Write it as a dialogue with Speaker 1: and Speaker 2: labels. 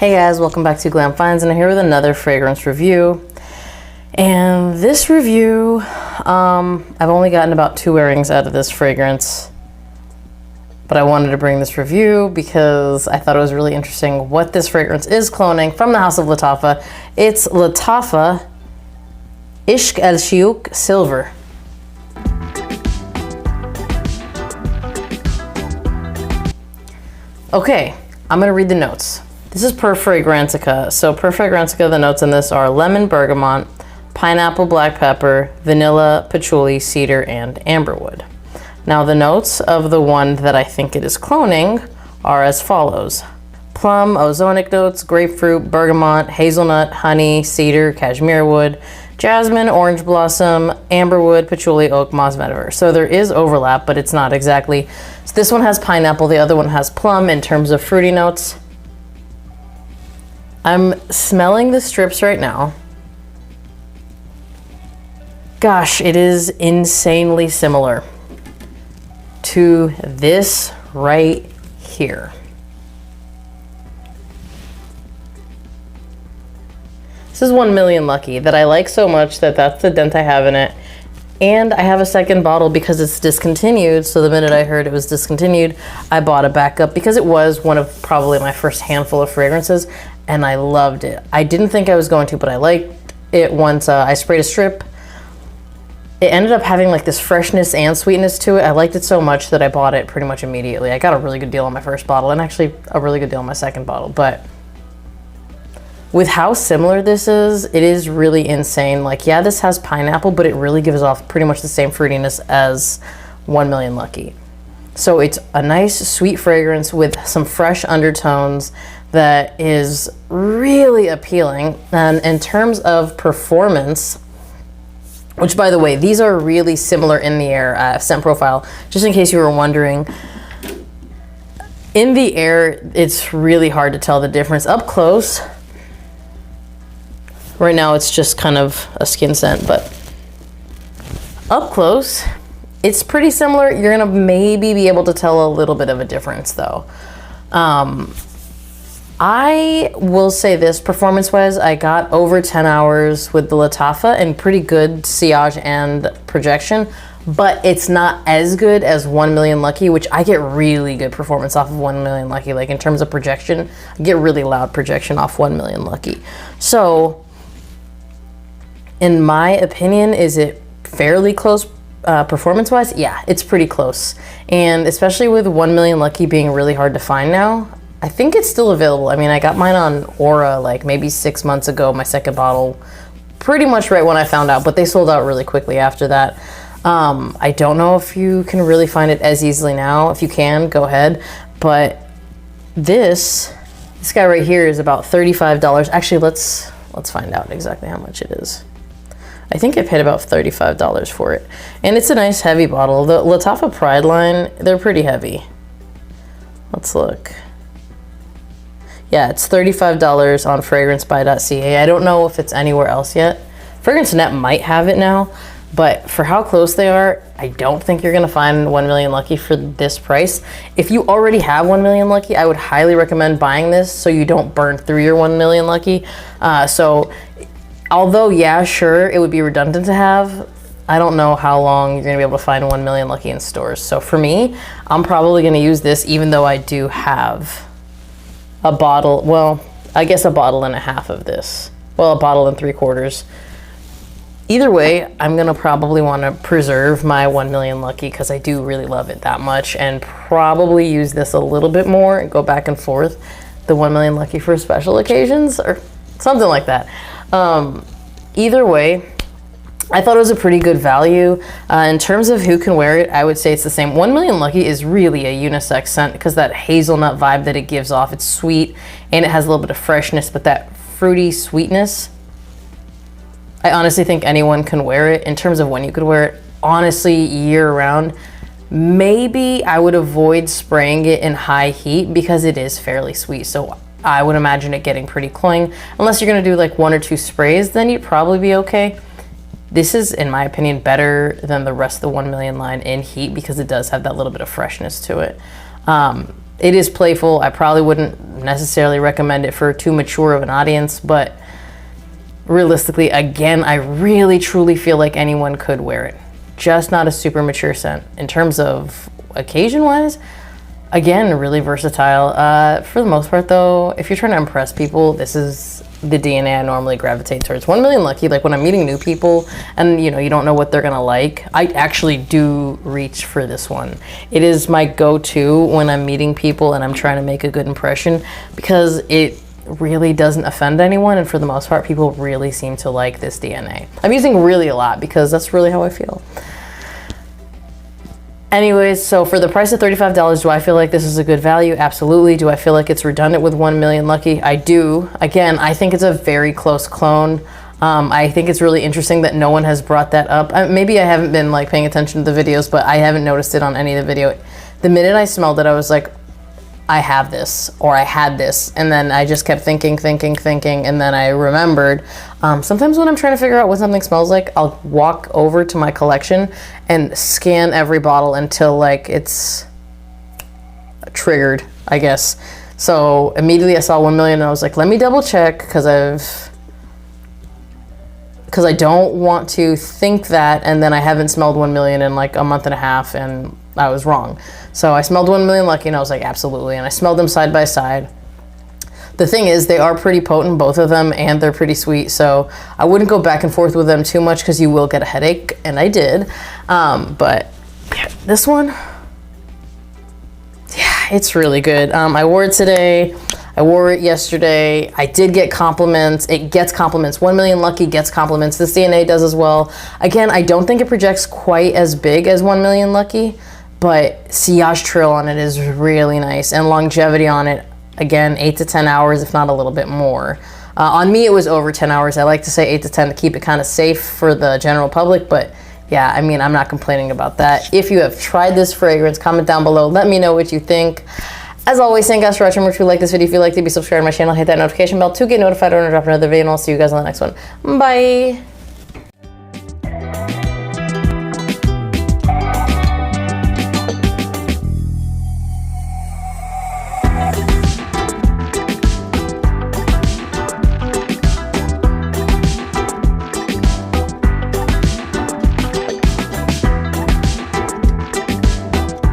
Speaker 1: Hey guys, welcome back to Glam Finds, and I'm here with another fragrance review. And this review, I've only gotten about 2 wearings out of this fragrance, but I wanted to bring this review because I thought it was really interesting what this fragrance is cloning from the house of Lattafa. It's Lattafa Ishq al Shuyukh Silver. Okay, I'm gonna read the notes. This is per Fragrantica. So per Fragrantica, the notes in this are lemon bergamot, pineapple black pepper, vanilla, patchouli, cedar, and amberwood. Now the notes of the one that I think it is cloning are as follows: plum, ozonic notes, grapefruit, bergamot, hazelnut, honey, cedar, cashmere wood, jasmine, orange blossom, amberwood, patchouli, oak, moss, vetiver. So there is overlap, but it's not exactly. So this one has pineapple, the other one has plum in terms of fruity notes. I'm smelling the strips right now. Gosh, it is insanely similar to this right here. This is 1 Million Lucky that I like so much that that's the dent I have in it. And I have a second bottle because it's discontinued. So the minute I heard it was discontinued, I bought a backup because it was one of probably my first handful of fragrances and I loved it. I didn't think I was going to, but I liked it once I sprayed a strip. It ended up having like this freshness and sweetness to it. I liked it so much that I bought it pretty much immediately. I got a really good deal on my first bottle and actually a really good deal on my second bottle. But with how similar this is, it is really insane. Like, yeah, this has pineapple, but it really gives off pretty much the same fruitiness as 1 Million Lucky. So it's a nice, sweet fragrance with some fresh undertones that is really appealing. And in terms of performance, which by the way, these are really similar in the air scent profile, just in case you were wondering. In the air, it's really hard to tell the difference. Up close, right now it's just kind of a skin scent, but up close, it's pretty similar. You're gonna maybe be able to tell a little bit of a difference though. I will say this, performance-wise, I got over 10 hours with the Lattafa and pretty good sillage and projection, but it's not as good as 1 Million Lucky, which I get really good performance off of 1 Million Lucky. Like in terms of projection, I get really loud projection off 1 Million Lucky. So, in my opinion, is it fairly close performance-wise? Yeah, it's pretty close. And especially with 1 Million Lucky being really hard to find now, I think it's still available. I mean, I got mine on Aura like maybe 6 months ago, my second bottle, pretty much right when I found out, but they sold out really quickly after that. I don't know if you can really find it as easily now. If you can, go ahead. But this guy right here is about $35. Actually, let's find out exactly how much it is. I think I paid about $35 for it. And it's a nice heavy bottle. The Lattafa Pride line, they're pretty heavy. Let's look. Yeah, it's $35 on fragrancebuy.ca. I don't know if it's anywhere else yet. FragranceNet might have it now, but for how close they are, I don't think you're gonna find 1 Million Lucky for this price. If you already have 1 Million Lucky, I would highly recommend buying this so you don't burn through your 1 Million Lucky. Although, yeah, sure, it would be redundant to have, I don't know how long you're gonna be able to find 1 Million Lucky in stores. So for me, I'm probably gonna use this even though I do have a bottle, well, I guess a bottle and a half of this. Well, a bottle and 3/4. Either way, I'm gonna probably wanna preserve my 1 Million Lucky because I do really love it that much and probably use this a little bit more and go back and forth. The 1 Million Lucky for special occasions or something like that. Either way, I thought it was a pretty good value. In terms of who can wear it, I would say it's the same. 1 Million Lucky is really a unisex scent because that hazelnut vibe that it gives off, it's sweet and it has a little bit of freshness, but that fruity sweetness, I honestly think anyone can wear it. In terms of when you could wear it, honestly, year round, maybe I would avoid spraying it in high heat because it is fairly sweet. So I would imagine it getting pretty cloying. Unless you're gonna do like 1 or 2 sprays, then you'd probably be okay. This is, in my opinion, better than the rest of the 1 Million line in heat because it does have that little bit of freshness to it. It is playful. I probably wouldn't necessarily recommend it for too mature of an audience, but realistically, again, I really truly feel like anyone could wear it. Just not a super mature scent. In terms of occasion-wise, again, really versatile. For the most part, though, if you're trying to impress people, this is the DNA I normally gravitate towards. 1 Million Lucky, like when I'm meeting new people and you don't know what they're gonna like, I actually do reach for this one. It is my go-to when I'm meeting people and I'm trying to make a good impression, because it really doesn't offend anyone, and for the most part, people really seem to like this DNA. I'm using really a lot because that's really how I feel. Anyways, so for the price of $35, do I feel like this is a good value? Absolutely. Do I feel like it's redundant with 1 Million Lucky? I do. Again, I think it's a very close clone. I think it's really interesting that no one has brought that up. Maybe I haven't been like paying attention to the videos, but I haven't noticed it on any of the video. The minute I smelled it, I was like, I have this, or I had this, and then I just kept thinking, and then I remembered. Sometimes when I'm trying to figure out what something smells like, I'll walk over to my collection and scan every bottle until like it's triggered, I guess. So immediately I saw 1 million and I was like, let me double check, because I don't want to think that and then I haven't smelled 1 million in like a month and a half and I was wrong. So I smelled 1 Million Lucky and I was like, absolutely. And I smelled them side by side. The thing is, they are pretty potent, both of them, and they're pretty sweet. So I wouldn't go back and forth with them too much because you will get a headache, and I did. But yeah, this one, yeah, it's really good. I wore it today. I wore it yesterday. I did get compliments. It gets compliments. 1 Million Lucky gets compliments. This DNA does as well. Again, I don't think it projects quite as big as 1 Million Lucky, but sillage trill on it is really nice, and longevity on it, again, 8 to 10 hours, if not a little bit more. On me, it was over 10 hours. I like to say 8 to 10 to keep it kind of safe for the general public, but yeah, I mean, I'm not complaining about that. If you have tried this fragrance, comment down below. Let me know what you think. As always, thank you guys for watching. Remember to like this video if you liked it, be subscribed to my channel, hit that notification bell to get notified when I drop another video, and I'll see you guys on the next one. Bye!